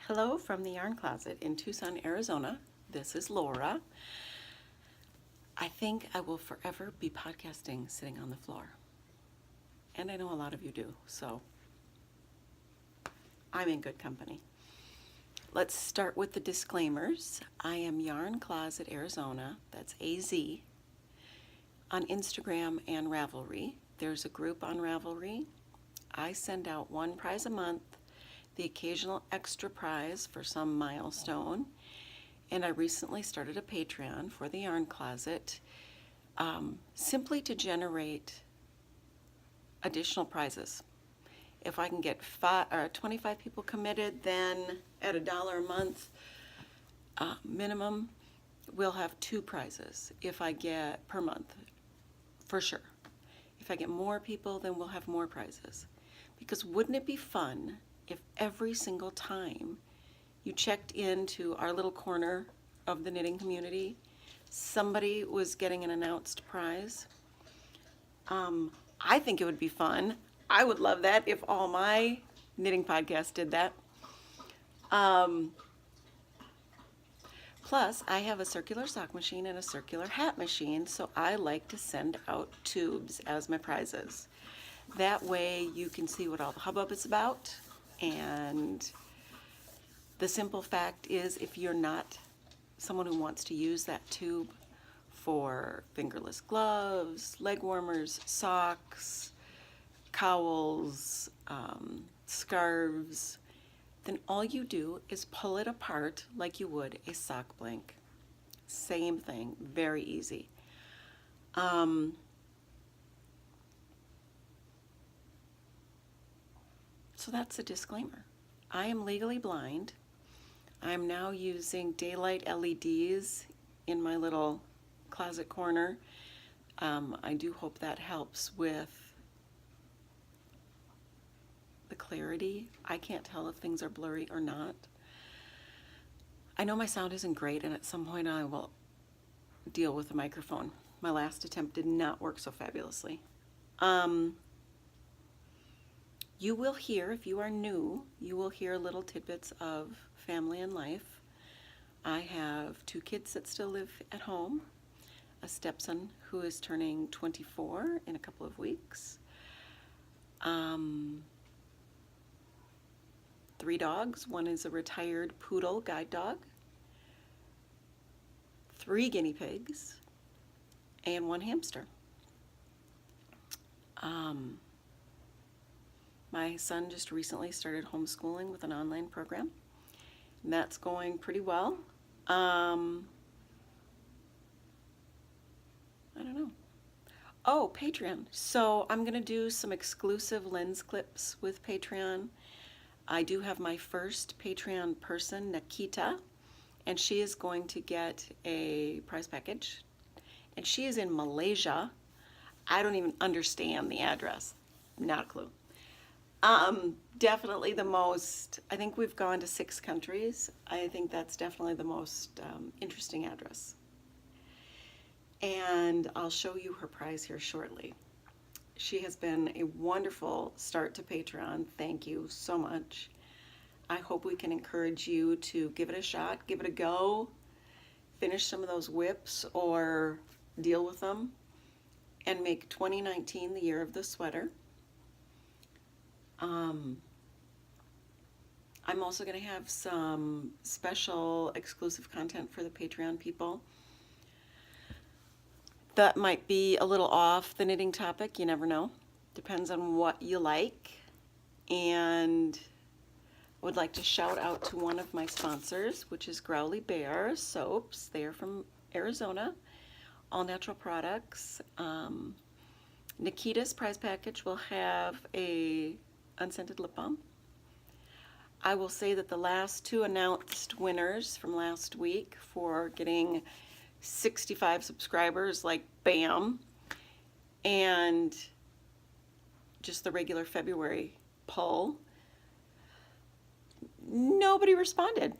Hello from the Yarn Closet in Tucson, Arizona. This is Laura. I think I will forever be podcasting sitting on the floor. And I know a lot of you do, so I'm in good company. Let's start with the disclaimers. I am Yarn Closet Arizona, that's AZ, on Instagram and Ravelry. There's a group on Ravelry. I send out one prize a month, the occasional extra prize for some milestone. And I recently started a Patreon for the Yarn Closet, simply to generate additional prizes. If I can get 25 people committed, then at $1 a month minimum, we'll have 2 prizes. If I get per month, for sure. If I get more people, then we'll have more prizes. Because wouldn't it be fun if every single time you checked into our little corner of the knitting community, somebody was getting an announced prize? I think it would be fun. I would love that if all my knitting podcasts did that. Plus, I have a circular sock machine and a circular hat machine, so I like to send out tubes as my prizes. That way you can see what all the hubbub is about. And the simple fact is, if you're not someone who wants to use that tube for fingerless gloves, leg warmers, socks, cowls, scarves, then all you do is pull it apart like you would a sock blank. Same thing, very easy. So that's a disclaimer. I am legally blind. I'm now using daylight LEDs in my little closet corner. I do hope that helps with the clarity. I can't tell if things are blurry or not. I know my sound isn't great, and at some point I will deal with the microphone. My last attempt did not work so fabulously. You will hear, if you are new, you will hear little tidbits of family and life. I have 2 kids that still live at home, a stepson who is turning 24 in a couple of weeks, 3 dogs. One is a retired poodle guide dog, 3 guinea pigs, and 1 hamster. My son just recently started homeschooling with an online program, and that's going pretty well. I don't know. Oh, Patreon. So I'm going to do some exclusive lens clips with Patreon. I do have my first Patreon person, Nikita, and she is going to get a prize package. And she is in Malaysia. I don't even understand the address. Not a clue. Definitely the most, I think we've gone to 6 countries. I think that's definitely the most interesting address. And I'll show you her prize here shortly. She has been a wonderful start to Patreon. Thank you so much. I hope we can encourage you to give it a shot, give it a go, finish some of those whips or deal with them, and make 2019 the year of the sweater. I'm also going to have some special exclusive content for the Patreon people. That might be a little off the knitting topic, you never know. Depends on what you like. And I would like to shout out to one of my sponsors, which is Growly Bear Soaps. They are from Arizona, all natural products. Nikita's prize package will have a unscented lip balm. I will say that the last 2 announced winners from last week for getting 65 subscribers, like bam, and just the regular February poll, nobody responded.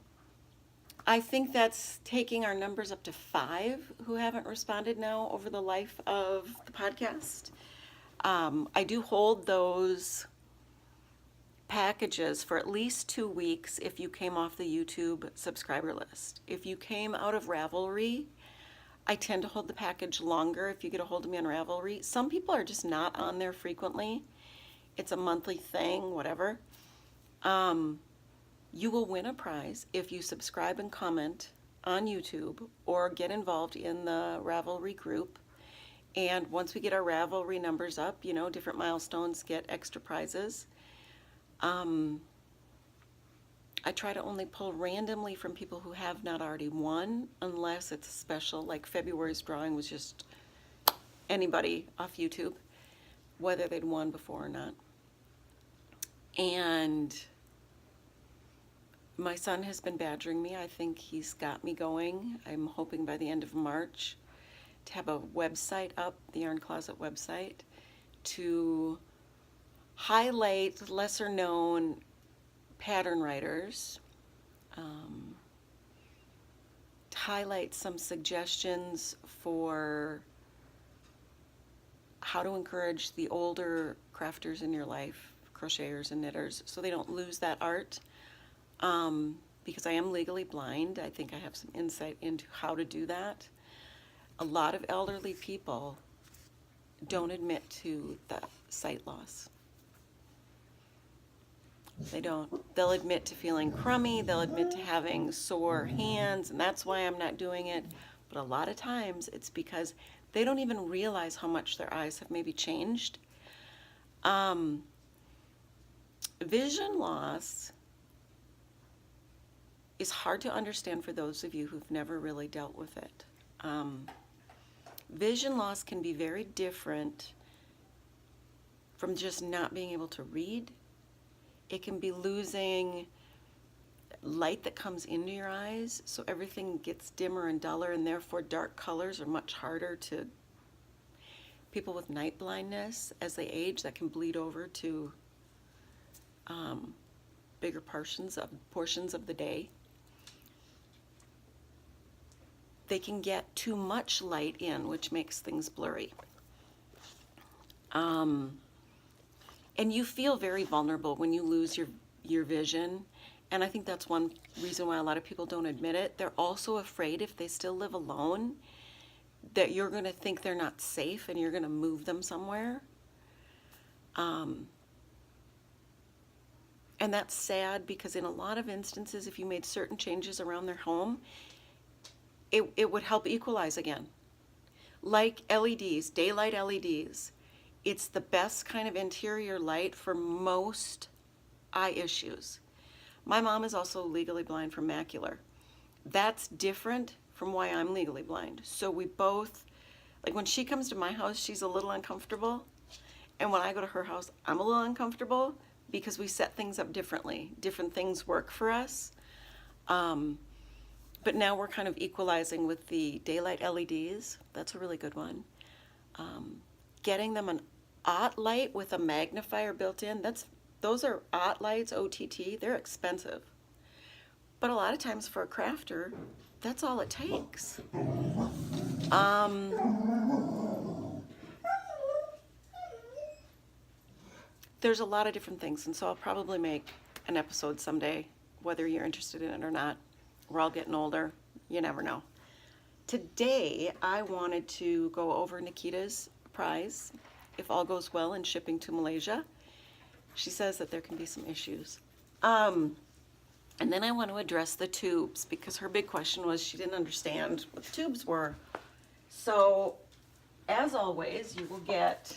I think that's taking our numbers up to 5 who haven't responded now over the life of the podcast. I do hold those packages for at least 2 weeks if you came off the YouTube subscriber list. If you came out of Ravelry, I tend to hold the package longer if you get a hold of me on Ravelry. Some people are just not on there frequently. It's a monthly thing, whatever. You will win a prize if you subscribe and comment on YouTube or get involved in the Ravelry group. And once we get our Ravelry numbers up, you know, different milestones get extra prizes. I try to only pull randomly from people who have not already won, unless it's special, like February's drawing was just anybody off YouTube, whether they'd won before or not. And my son has been badgering me. I think he's got me going. I'm hoping by the end of March to have a website up, the Yarn Closet website, to highlight lesser known pattern writers, to highlight some suggestions for how to encourage the older crafters in your life, crocheters and knitters, so they don't lose that art. Because I am legally blind, I think I have some insight into how to do that. A lot of elderly people don't admit to the sight loss. They don't. They'll admit to feeling crummy, they'll admit to having sore hands, and that's why I'm not doing it. But a lot of times it's because they don't even realize how much their eyes have maybe changed. Vision loss is hard to understand for those of you who've never really dealt with it. Vision loss can be very different from just not being able to read. It can be losing light that comes into your eyes, so everything gets dimmer and duller, and therefore dark colors are much harder to people with night blindness. As they age, that can bleed over to bigger portions of the day. They can get too much light in, which makes things blurry. And you feel very vulnerable when you lose your vision. And I think that's one reason why a lot of people don't admit it. They're also afraid if they still live alone that you're going to think they're not safe and you're going to move them somewhere. And that's sad, because in a lot of instances, if you made certain changes around their home, it would help equalize again. Like LEDs, daylight LEDs. It's the best kind of interior light for most eye issues. My mom is also legally blind from macular. That's different from why I'm legally blind. So we both, like when she comes to my house, she's a little uncomfortable. And when I go to her house, I'm a little uncomfortable, because we set things up differently. Different things work for us. But now we're kind of equalizing with the daylight LEDs. That's a really good one. Getting them an OTT light with a magnifier built in, those are OTT lights, OTT, they're expensive. But a lot of times for a crafter, that's all it takes. There's a lot of different things, and so I'll probably make an episode someday, whether you're interested in it or not. We're all getting older, you never know. Today, I wanted to go over Nikita's prize, if all goes well in shipping to Malaysia. She says that there can be some issues. And then I want to address the tubes, because her big question was she didn't understand what the tubes were. So, as always, you will get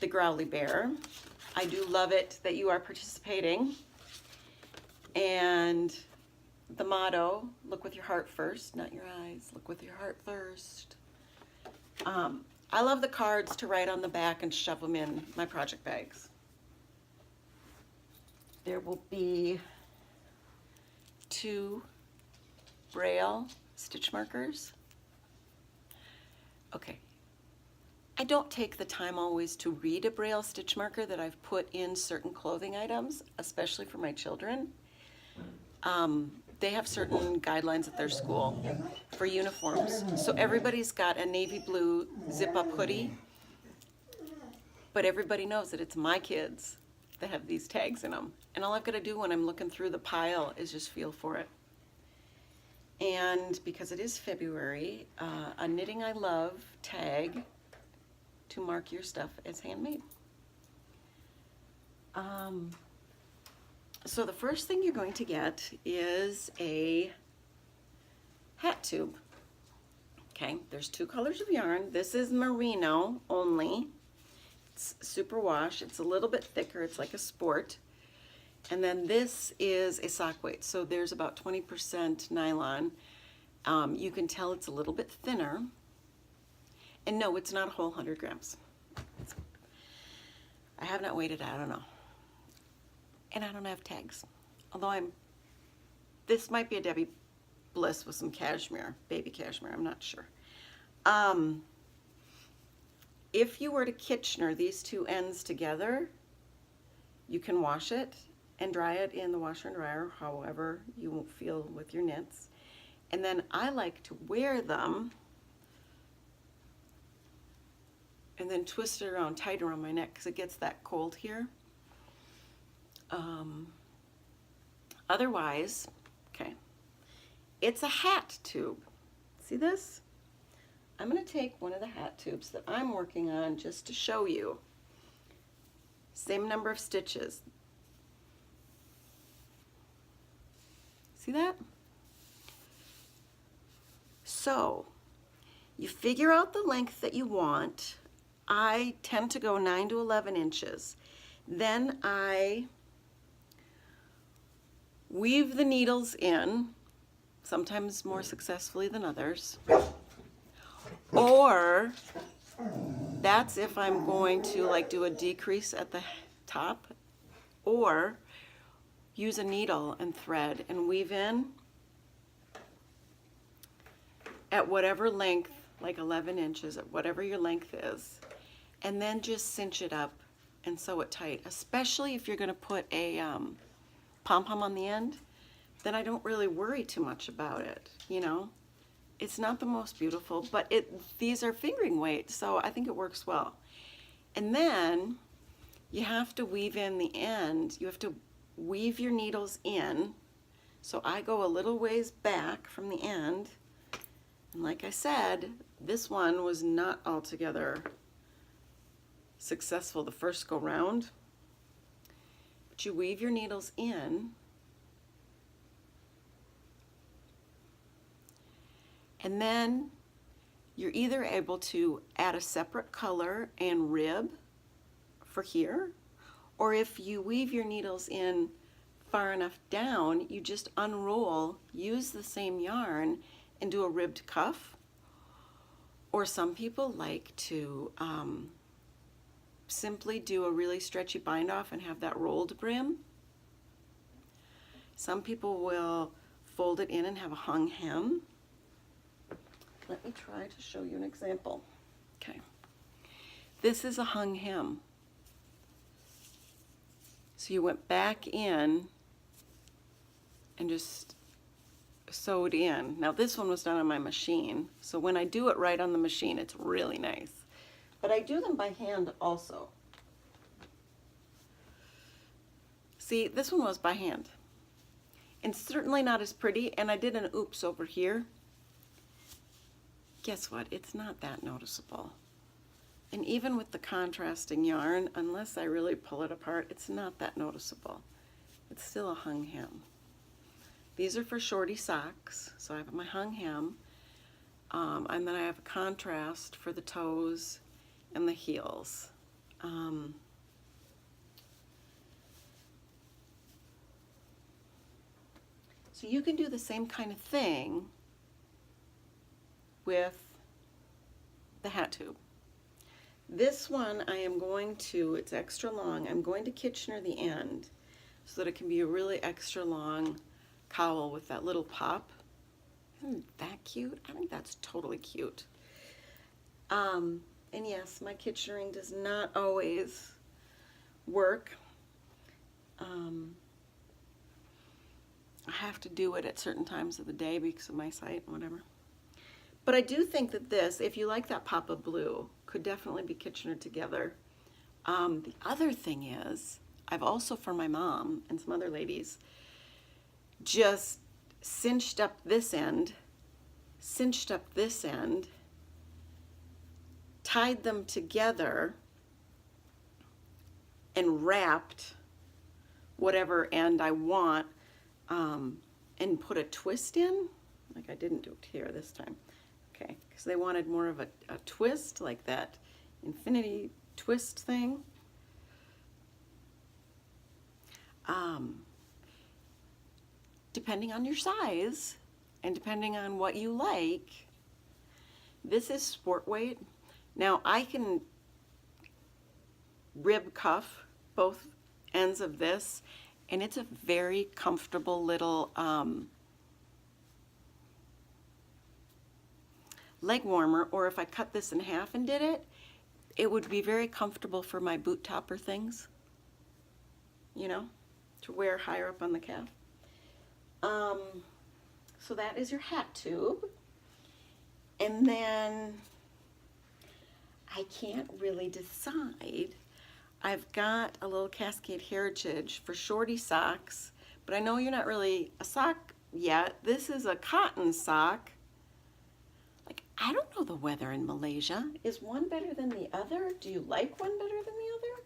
the Growly Bear. I do love it that you are participating. And the motto, look with your heart first, not your eyes. Look with your heart first. I love the cards to write on the back and shove them in my project bags. There will be 2 Braille stitch markers. Okay. I don't take the time always to read a Braille stitch marker that I've put in certain clothing items, especially for my children. They have certain guidelines at their school for uniforms. So everybody's got a navy blue zip-up hoodie, but everybody knows that it's my kids. that have these tags in them. And all I've got to do when I'm looking through the pile is just feel for it. And because it is February, a Knitting I Love tag to mark your stuff as handmade. So the first thing you're going to get is a hat tube. Okay, there's 2 colors of yarn. This is merino only. It's superwash. It's a little bit thicker. It's like a sport. And then this is a sock weight. So there's about 20% nylon. You can tell it's a little bit thinner. And no, it's not a whole 100 grams. I have not weighed it, I don't know. And I don't have tags. Although this might be a Debbie Bliss with some cashmere, baby cashmere, I'm not sure. If you were to Kitchener these 2 ends together, you can wash it and dry it in the washer and dryer, however you feel with your knits. And then I like to wear them and then twist it around tight around my neck because it gets that cold here. Otherwise, okay, it's a hat tube. See this? I'm going to take one of the hat tubes that I'm working on just to show you. Same number of stitches. See that? So, you figure out the length that you want. I tend to go 9 to 11 inches. Then I weave the needles in, sometimes more successfully than others. Or that's if I'm going to like do a decrease at the top, or use a needle and thread and weave in at whatever length, like 11 inches, at whatever your length is, and then just cinch it up and sew it tight, especially if you're going to put a pom-pom on the end. Then I don't really worry too much about it, you know. It's not the most beautiful, but these are fingering weight, so I think it works well. And then you have to weave in the end. You have to weave your needles in. So I go a little ways back from the end. And like I said, this one was not altogether successful the first go round. But you weave your needles in. And then you're either able to add a separate color and rib for here, or if you weave your needles in far enough down, you just unroll, use the same yarn, and do a ribbed cuff. Or some people like to simply do a really stretchy bind off and have that rolled brim. Some people will fold it in and have a hung hem. Let me try to show you an example. Okay, this is a hung hem. So you went back in and just sewed in. Now this one was done on my machine, so when I do it right on the machine, it's really nice. But I do them by hand also. See, this one was by hand. And certainly not as pretty, and I did an oops over here. Guess what? It's not that noticeable. And even with the contrasting yarn, unless I really pull it apart, it's not that noticeable. It's still a hung hem. These are for shorty socks, so I have my hung hem, and then I have a contrast for the toes and the heels. So you can do the same kind of thing with the hat tube. This one I am going to, it's extra long, I'm going to Kitchener the end so that it can be a really extra long cowl with that little pop. Isn't that cute? I think that's totally cute. And yes, my Kitchenering does not always work. I have to do it at certain times of the day because of my site and whatever. But I do think that this, if you like that pop of blue, could definitely be Kitchener together. The other thing is, I've also, for my mom and some other ladies, just cinched up this end, tied them together, and wrapped whatever end I want, and put a twist in. Like I didn't do it here this time. Okay, because they wanted more of a twist, like that infinity twist thing. Depending on your size and depending on what you like, this is sport weight. Now I can rib cuff both ends of this, and it's a very comfortable little leg warmer, or if I cut this in half and did it, it would be very comfortable for my boot topper things, you know, to wear higher up on the calf. So that is your hat tube. And then I can't really decide. I've got a little Cascade Heritage for shorty socks, but I know you're not really a sock yet. This is a cotton sock. Like, I don't know the weather in Malaysia. Is one better than the other? Do you like one better than the other?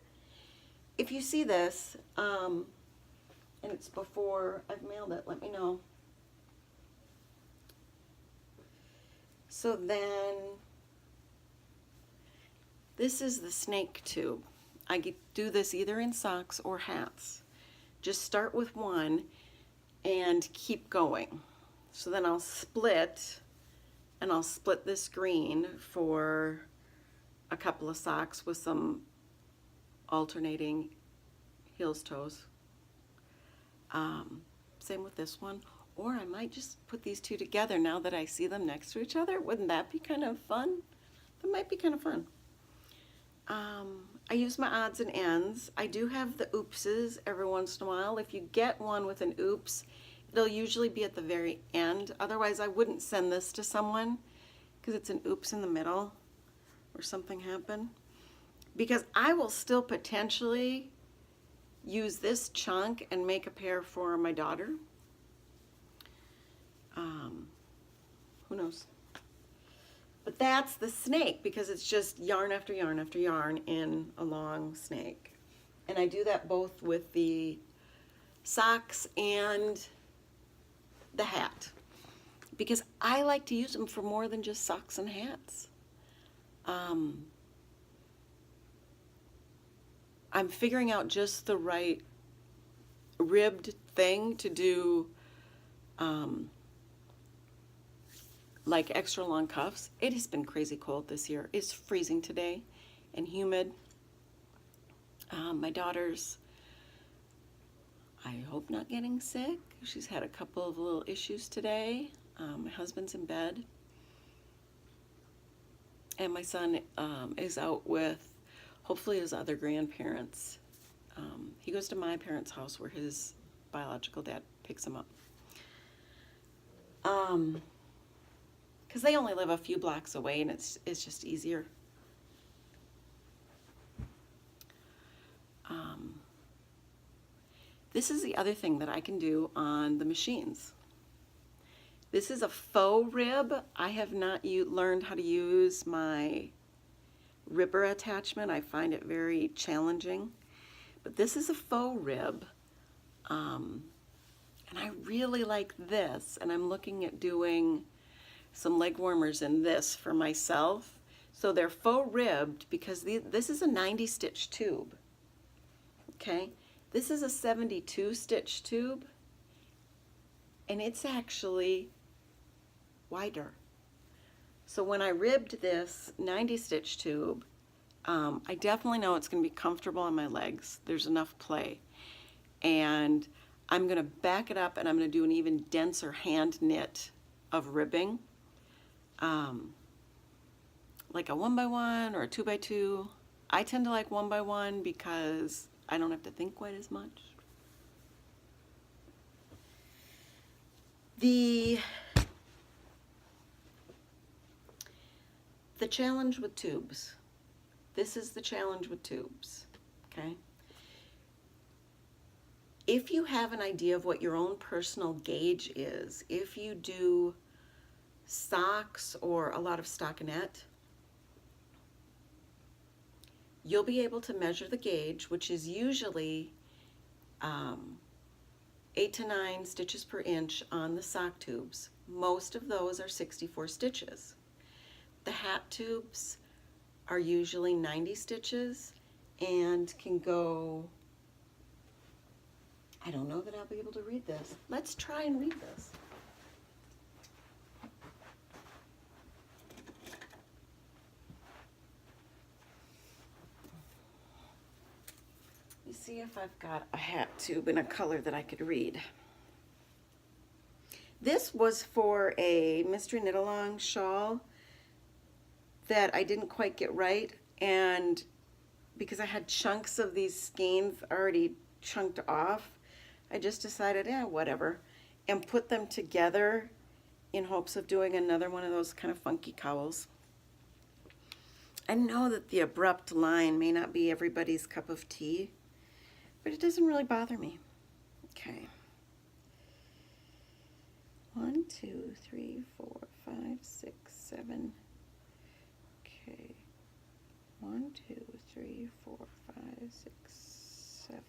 If you see this, and it's before I've mailed it, let me know. So then, this is the snake tube. I do this either in socks or hats. Just start with one and keep going. So then I'll split, and I'll split this green for a couple of socks with some alternating heels, toes. Same with this one. Or I might just put these two together now that I see them next to each other. Wouldn't that be kind of fun? That might be kind of fun. I use my odds and ends. I do have the oopses every once in a while. If you get one with an oops, it'll usually be at the very end. Otherwise, I wouldn't send this to someone because it's an oops in the middle or something happened. Because I will still potentially use this chunk and make a pair for my daughter. Who knows? But that's the snake, because it's just yarn after yarn after yarn in a long snake. And I do that both with the socks and the hat, because I like to use them for more than just socks and hats. I'm figuring out just the right ribbed thing to do, like extra long cuffs. It has been crazy cold this year. It's freezing today and humid. My daughter's, I hope, not getting sick. She's had a couple of little issues today. My husband's in bed. And my son is out with, hopefully, his other grandparents. He goes to my parents' house where his biological dad picks him up. Because they only live a few blocks away, and it's just easier. This is the other thing that I can do on the machines. This is a faux rib. I have not learned how to use my ribber attachment. I find it very challenging. But this is a faux rib. And I really like this. And I'm looking at doing some leg warmers in this for myself. So they're faux ribbed because this is a 90 stitch tube. Okay, this is a 72 stitch tube, and it's actually wider. So when I ribbed this 90 stitch tube, I definitely know it's going to be comfortable on my legs. There's enough play. And I'm going to back it up, and I'm going to do an even denser hand knit of ribbing. Like a 1x1 or a 2x2. I tend to like 1x1 because I don't have to think quite as much. The challenge with tubes. This is the challenge with tubes, okay? if you have an idea of what your own personal gauge is, if you do socks or a lot of stockinette, you'll be able to measure the gauge, which is usually 8 to 9 stitches per inch on the sock tubes. Most of those are 64 stitches. The hat tubes are usually 90 stitches and can go, I don't know that I'll be able to read this. Let's try and read this. Let me see if I've got a hat tube in a color that I could read. This was for a mystery knit-along shawl that I didn't quite get right, and because I had chunks of these skeins already chunked off, I just decided, whatever, and put them together in hopes of doing another one of those kind of funky cowls. I know that the abrupt line may not be everybody's cup of tea, but it doesn't really bother me. Okay. 1, 2, 3, 4, 5, 6, 7. Okay. 1, 2, 3, 4, 5, 6, 7.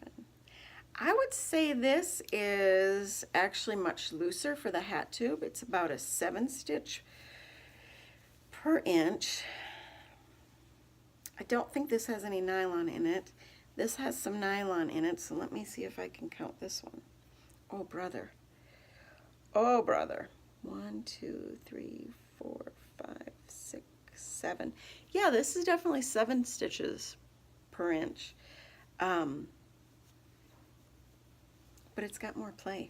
I would say this is actually much looser for the hat tube. It's about a 7 stitch per inch. I don't think this has any nylon in it. This has some nylon in it, so let me see if I can count this one. Oh, brother. Oh, brother. 1, 2, 3, 4, 5, 6, 7. Yeah, this is definitely 7 stitches per inch. But it's got more play.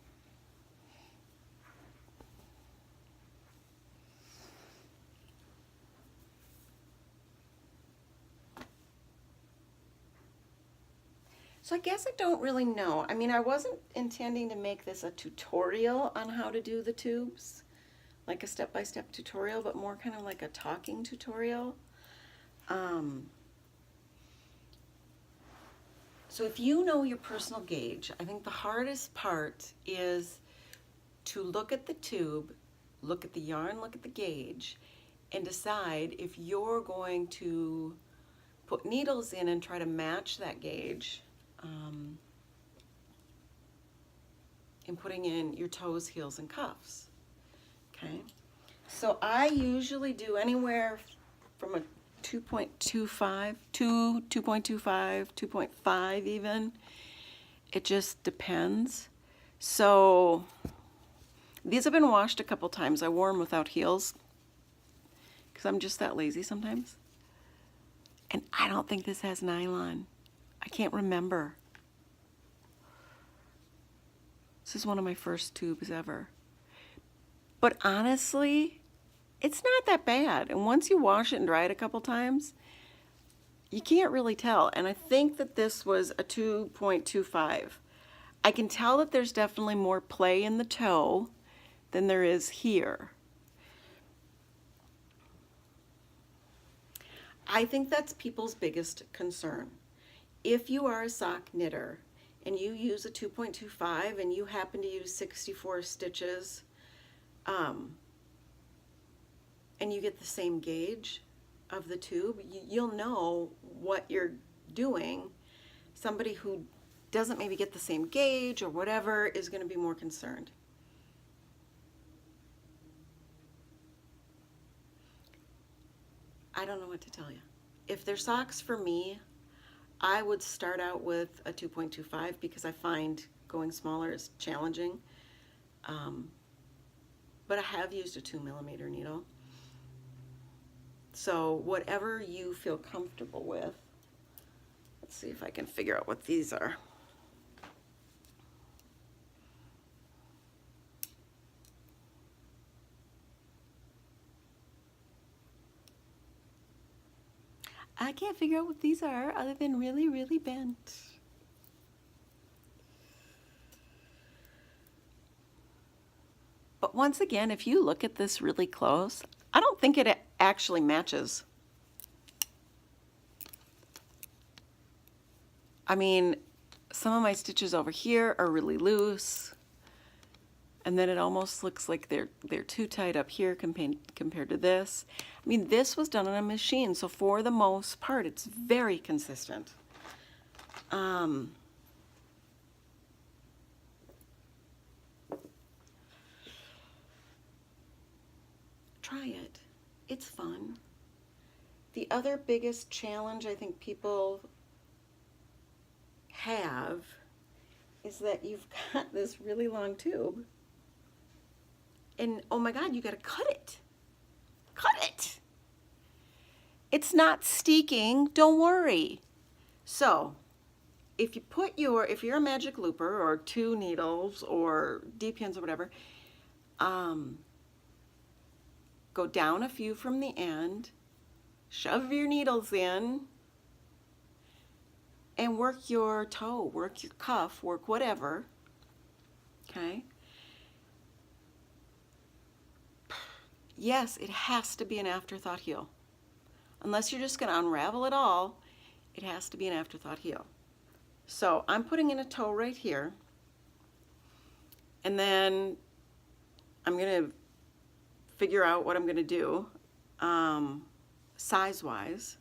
So I guess I don't really know. I mean, I wasn't intending to make this a tutorial on how to do the tubes, like a step-by-step tutorial, but more kind of like a talking tutorial. So if you know your personal gauge, I think the hardest part is to look at the tube, look at the yarn, look at the gauge, and decide if you're going to put needles in and try to match that gauge in putting in your toes, heels, and cuffs. Okay, so I usually do anywhere from a 2.25 to 2.25, 2.5 even. It just depends. So these have been washed a couple times. I wore them without heels because I'm just that lazy sometimes. And I don't think this has nylon. I can't remember. This is one of my first tubes ever. But honestly, it's not that bad. And once you wash it and dry it a couple times, you can't really tell. And I think that this was a 2.25. I can tell that there's definitely more play in the toe than there is here. I think that's people's biggest concern. If you are a sock knitter and you use a 2.25 and you happen to use 64 stitches, and you get the same gauge of the tube, you'll know what you're doing. Somebody who doesn't maybe get the same gauge or whatever is going to be more concerned. I don't know what to tell you. If they're socks for me, I would start out with a 2.25 because I find going smaller is challenging. But I have used a 2mm needle. So whatever you feel comfortable with. Let's see if I can figure out what these are. I can't figure out what these are other than really, really bent. But once again, if you look at this really close, I don't think it actually matches. I mean, some of my stitches over here are really loose, and then it almost looks like they're too tight up here compared to this. I mean, this was done on a machine, so for the most part, it's very consistent. Try it. It's fun. The other biggest challenge I think people have is that you've got this really long tube, and oh my God, you got to cut it. Cut it. It's not steeking, don't worry. So, if you're a magic looper or 2 needles or D-pins or whatever, go down a few from the end, shove your needles in, and work your toe, work your cuff, work whatever, okay? Yes, it has to be an afterthought heel. Unless you're just gonna unravel it all, it has to be an afterthought heel. So I'm putting in a toe right here, and then I'm gonna figure out what I'm gonna do size-wise,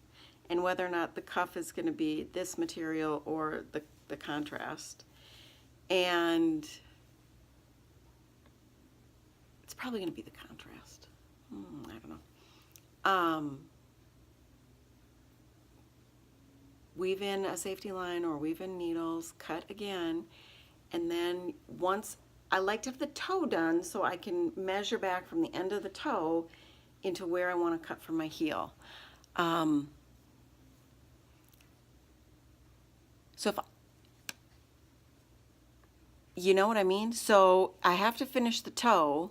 and whether or not the cuff is gonna be this material or the contrast. And it's probably gonna be the contrast. I don't know. Weave in a safety line or weave in needles, cut again, and then once, I like to have the toe done so I can measure back from the end of the toe into where I want to cut from my heel. So if, you know what I mean? So I have to finish the toe,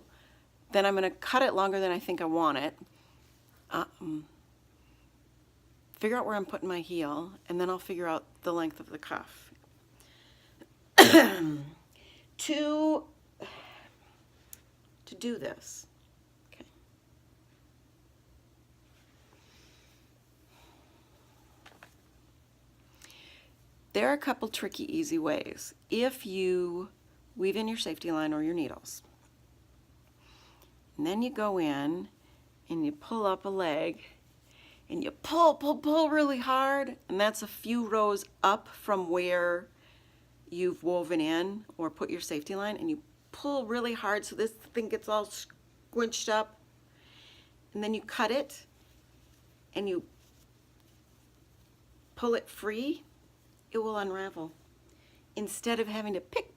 then I'm going to cut it longer than I think I want it. Figure out where I'm putting my heel, and then I'll figure out the length of the cuff. To do this, okay. There are a couple tricky, easy ways. If you weave in your safety line or your needles, and then you go in and you pull up a leg, and you pull really hard, and that's a few rows up from where you've woven in or put your safety line, and you pull really hard so this thing gets all squinched up, and then you cut it and you pull it free, it will unravel instead of having to pick.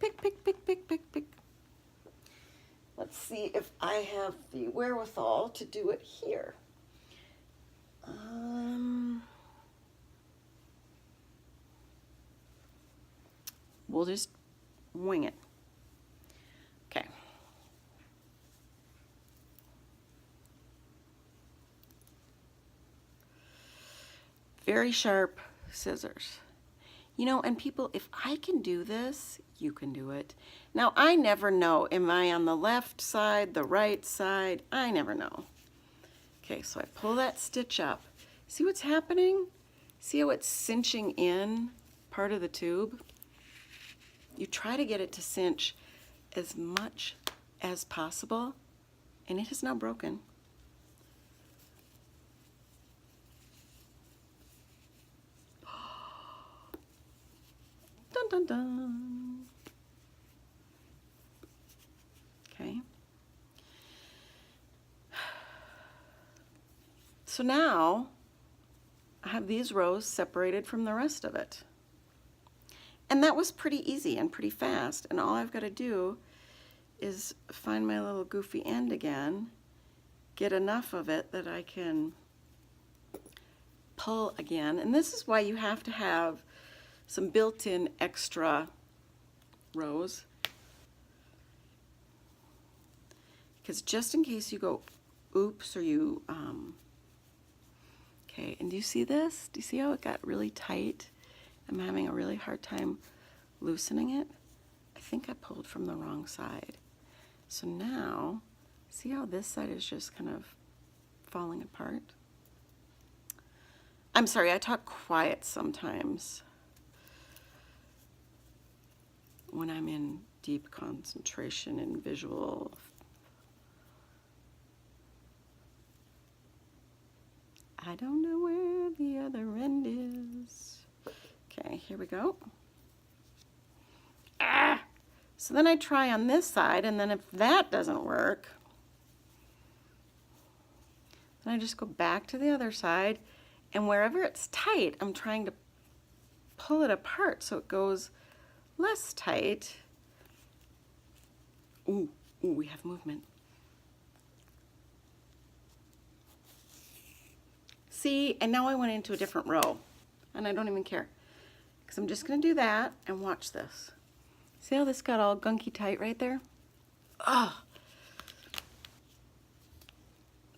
Let's see if I have the wherewithal to do it here. We'll just wing it. Okay. Very sharp scissors. You know, and people, if I can do this, you can do it. Now, I never know. Am I on the left side, the right side? I never know. Okay, so I pull that stitch up. See what's happening? See how it's cinching in part of the tube? You try to get it to cinch as much as possible, and it is now broken. Dun dun dun. Okay. So now I have these rows separated from the rest of it. And that was pretty easy and pretty fast, and all I've got to do is find my little goofy end again, get enough of it that I can pull again. And this is why you have to have some built-in extra rows, because just in case you go oops or you okay, and do you see this? Do you see how it got really tight? I'm having a really hard time loosening it. I think I pulled from the wrong side. So now, see how this side is just kind of falling apart? I'm sorry, I talk quiet sometimes. when I'm in deep concentration and visual. I don't know where the other end is. Okay, here we go. Ah! So then I try on this side, and then if that doesn't work, then I just go back to the other side, and wherever it's tight, I'm trying to pull it apart so it goes less tight. Ooh, ooh, we have movement. See, and now I went into a different row, and I don't even care, because I'm just going to do that and watch this. See how this got all gunky tight right there? Oh,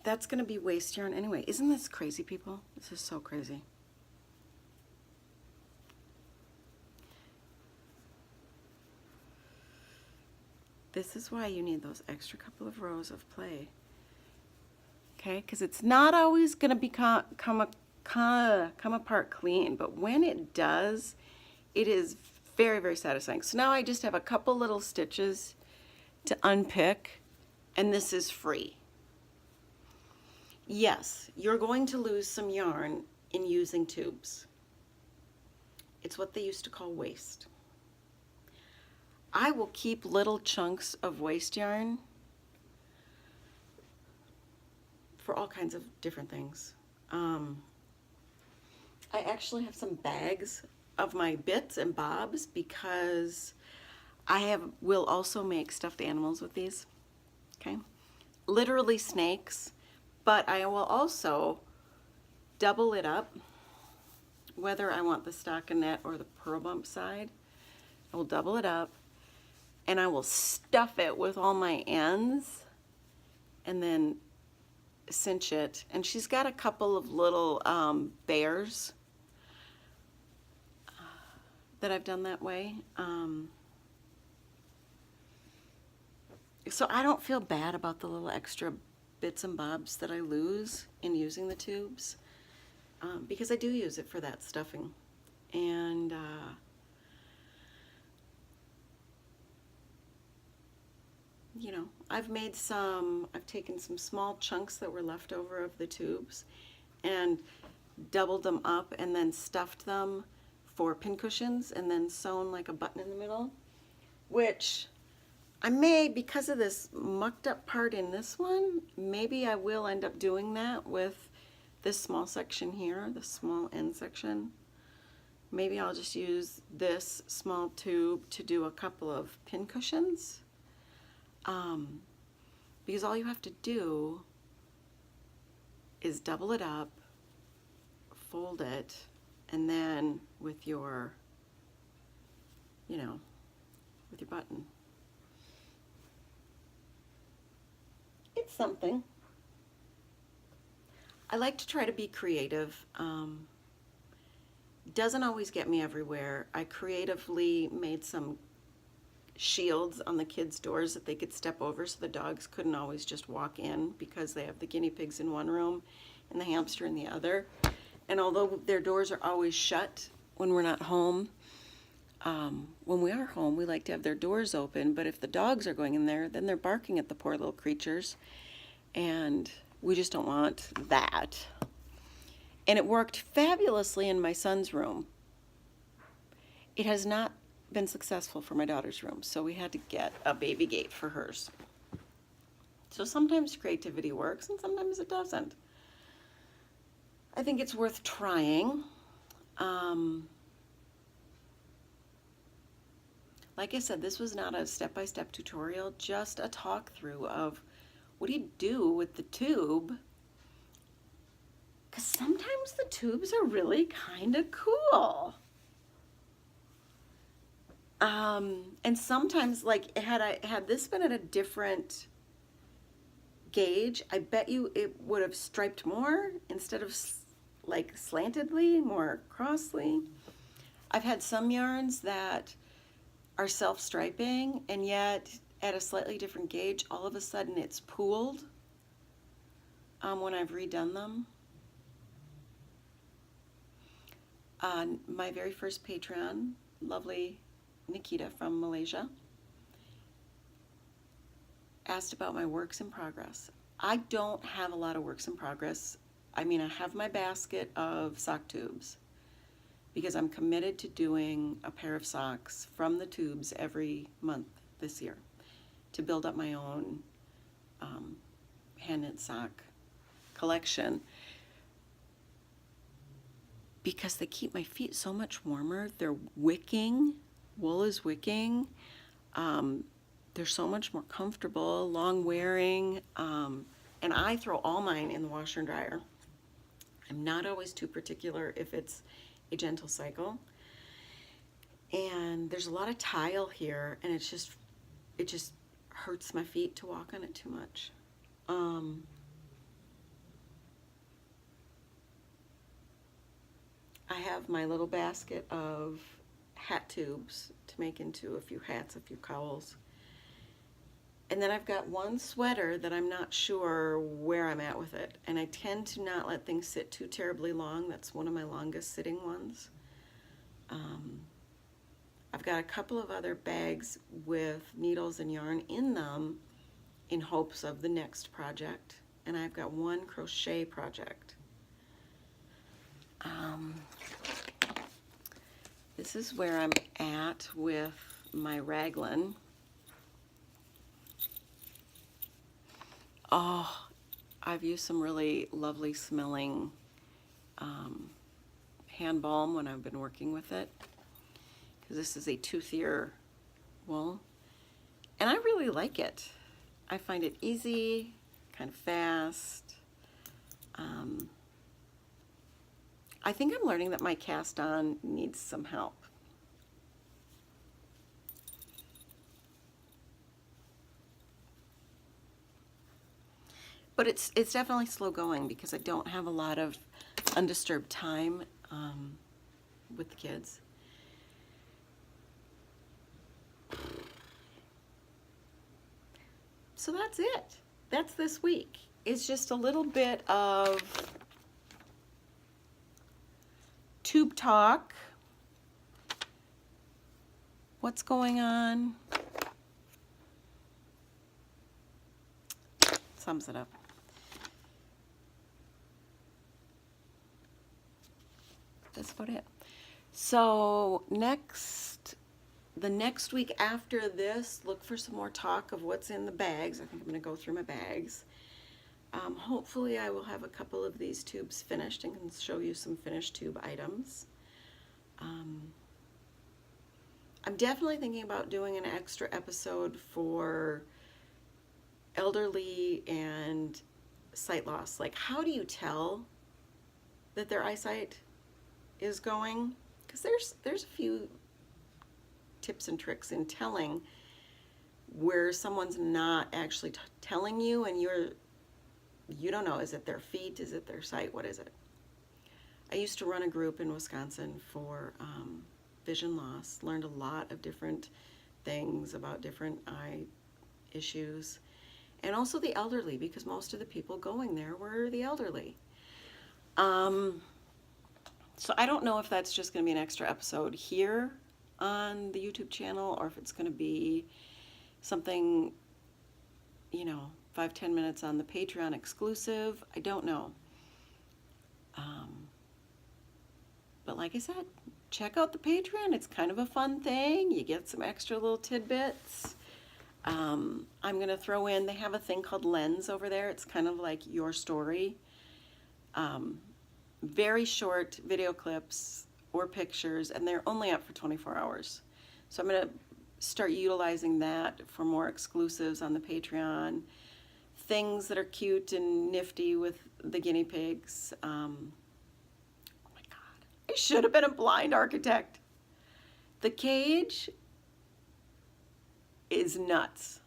that's going to be waste yarn anyway. Isn't this crazy, people? This is so crazy. This is why you need those extra couple of rows of play. Okay, because it's not always going to come apart clean, but when it does, it is very, very satisfying. So now I just have a couple little stitches to unpick, and this is free. Yes, you're going to lose some yarn in using tubes. It's what they used to call waste. I will keep little chunks of waste yarn for all kinds of different things. I actually have some bags of my bits and bobs because I will also make stuffed animals with these, okay? Literally snakes, but I will also double it up, whether I want the stockinette or the pearl bump side. I will double it up, and I will stuff it with all my ends, and then cinch it. And she's got a couple of little bears that I've done that way. So I don't feel bad about the little extra bits and bobs that I lose in using the tubes, because I do use it for that stuffing. And you know, I've taken some small chunks that were left over of the tubes and doubled them up and then stuffed them for pincushions and then sewn like a button in the middle, which I may, because of this mucked up part in this one, maybe I will end up doing that with this small section here, the small end section. Maybe I'll just use this small tube to do a couple of pincushions. Because all you have to do is double it up, fold it, and then with your, you know, with your button. It's something. I like to try to be creative. Doesn't always get me everywhere. I creatively made some shields on the kids' doors that they could step over so the dogs couldn't always just walk in, because they have the guinea pigs in one room and the hamster in the other. And although their doors are always shut when we're not home, when we are home, we like to have their doors open, but if the dogs are going in there, then they're barking at the poor little creatures, and we just don't want that. And it worked fabulously in my son's room. It has not been successful for my daughter's room, so we had to get a baby gate for hers. So sometimes creativity works and sometimes it doesn't. I think it's worth trying. Like I said, this was not a step-by-step tutorial, just a talk through of what do you do with the tube, because sometimes the tubes are really kind of cool. And sometimes, like, had this been at a different gauge, I bet you it would have striped more instead of like slantedly, more crossly. I've had some yarns that are self-striping, and yet at a slightly different gauge, all of a sudden it's pooled when I've redone them. My very first Patreon, lovely Nikita from Malaysia, asked about my works in progress. I don't have a lot of works in progress. I mean, I have my basket of sock tubes because I'm committed to doing a pair of socks from the tubes every month this year to build up my own hand-knit sock collection, because they keep my feet so much warmer. They're wicking, wool is wicking. They're so much more comfortable, long wearing, and I throw all mine in the washer and dryer. I'm not always too particular if it's a gentle cycle. And there's a lot of tile here, and it just hurts my feet to walk on it too much. I have my little basket of hat tubes to make into a few hats, a few cowls. And then I've got one sweater that I'm not sure where I'm at with it. And I tend to not let things sit too terribly long. That's one of my longest sitting ones. I've got a couple of other bags with needles and yarn in them in hopes of the next project. And I've got one crochet project. This is where I'm at with my raglan. Oh, I've used some really lovely smelling hand balm when I've been working with it, because this is a toothier wool, and I really like it. I find it easy, kind of fast. I think I'm learning that my cast on needs some help. But it's definitely slow going because I don't have a lot of undisturbed time with the kids. So that's it. That's this week. It's just a little bit of tube talk. What's going on? Sums it up. That's about it. So the next week after this, look for some more talk of what's in the bags. I think I'm going to go through my bags. Hopefully I will have a couple of these tubes finished and can show you some finished tube items. I'm definitely thinking about doing an extra episode for elderly and sight loss. Like, how do you tell that their eyesight is going? Because there's a few tips and tricks in telling where someone's not actually telling you, and you don't know, is it their feet, is it their sight, what is it? I used to run a group in Wisconsin for vision loss, learned a lot of different things about different eye issues, and also the elderly, because most of the people going there were the elderly. So I don't know if that's just going to be an extra episode here on the YouTube channel, or if it's going to be something, 5-10 minutes on the Patreon exclusive. I don't know. But like I said, check out the Patreon. It's kind of a fun thing. You get some extra little tidbits. I'm going to throw in, they have a thing called Lens over there. It's kind of like Your Story. Very short video clips or pictures, and they're only up for 24 hours. So I'm going to start utilizing that for more exclusives on the Patreon. Things that are cute and nifty with the guinea pigs. Oh my God, I should have been a blind architect. The cage is nuts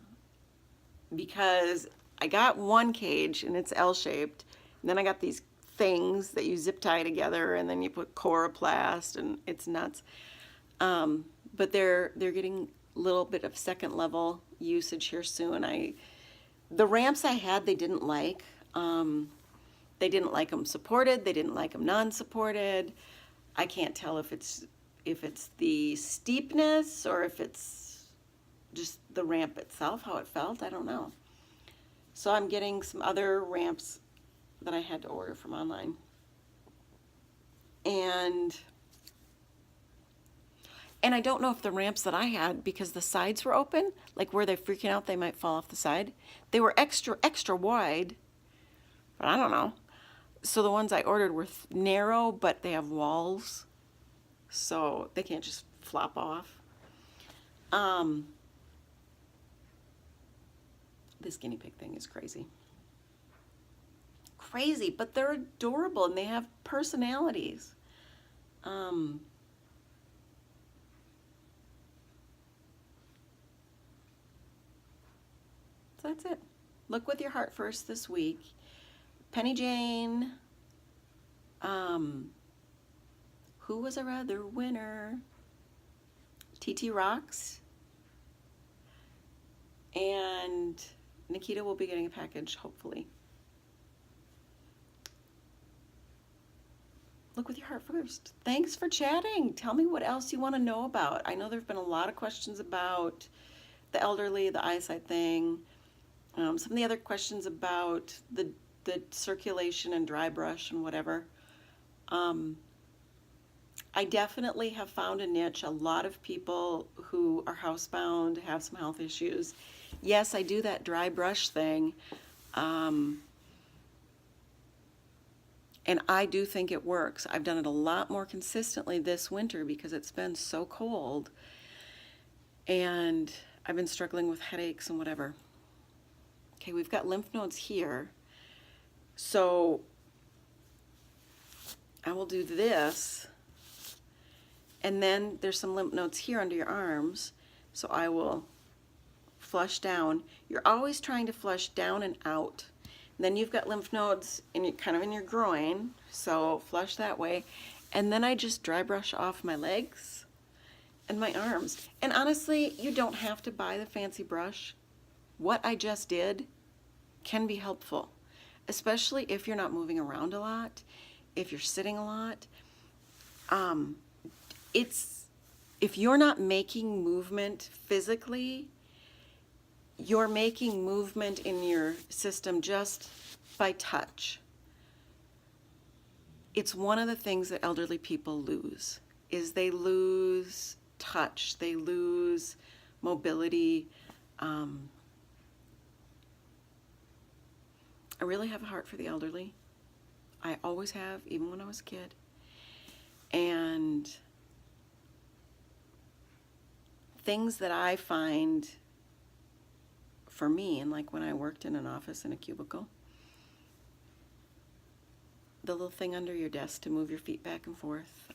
because I got one cage and it's L-shaped, and then I got these things that you zip tie together, and then you put coroplast, and it's nuts. But they're getting a little bit of second level usage here soon. The ramps I had, they didn't like. They didn't like them supported. They didn't like them non-supported. I can't tell if it's if it's the steepness or if it's just the ramp itself, how it felt, I don't know. So I'm getting some other ramps that I had to order from online. And I don't know if the ramps that I had, because the sides were open, like where they're freaking out they might fall off the side, they were extra wide, but I don't know. So the ones I ordered were narrow, but they have walls, so they can't just flop off. This guinea pig thing is crazy. Crazy, but they're adorable and they have personalities. So that's it. Look with your heart first this week. Penny Jane. Who was our other winner? TT Rocks. And Nikita will be getting a package, hopefully. Look with your heart first. Thanks for chatting. Tell me what else you want to know about. I know there have been a lot of questions about the elderly, the eyesight thing. Some of the other questions about the circulation and dry brush and whatever. I definitely have found a niche. A lot of people who are housebound have some health issues. Yes, I do that dry brush thing. And I do think it works. I've done it a lot more consistently this winter because it's been so cold. And I've been struggling with headaches and whatever. Okay, we've got lymph nodes here. So I will do this. And then there's some lymph nodes here under your arms. So I will flush down. You're always trying to flush down and out. And then you've got lymph nodes kind of in your groin. So flush that way. And then I just dry brush off my legs and my arms. And honestly, you don't have to buy the fancy brush. What I just did can be helpful, especially if you're not moving around a lot, if you're sitting a lot. If you're not making movement physically, you're making movement in your system just by touch. It's one of the things that elderly people lose, is they lose touch, they lose mobility. I really have a heart for the elderly. I always have, even when I was a kid. And things that I find for me, and like when I worked in an office in a cubicle, the little thing under your desk to move your feet back and forth,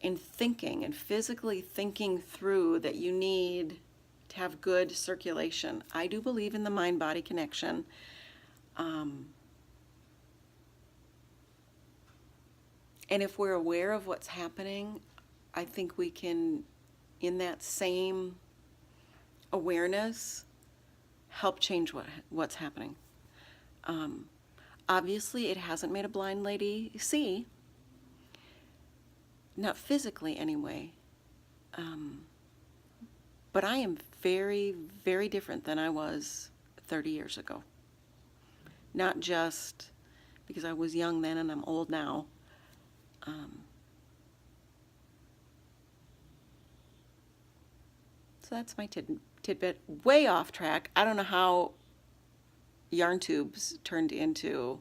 and thinking and physically thinking through that you need to have good circulation. I do believe in the mind-body connection. And if we're aware of what's happening, I think we can, in that same awareness, help change what's happening. Obviously, it hasn't made a blind lady see, not physically anyway. But I am very, very different than I was 30 years ago. Not just because I was young then and I'm old now. So that's my tidbit. Way off track. I don't know how yarn tubes turned into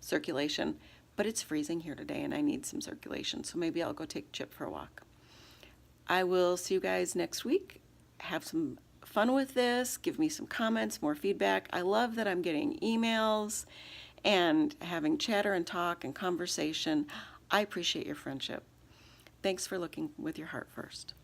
circulation, but it's freezing here today and I need some circulation. So maybe I'll go take Chip for a walk. I will see you guys next week. Have some fun with this. Give me some comments, more feedback. I love that I'm getting emails and having chatter and talk and conversation. I appreciate your friendship. Thanks for looking with your heart first.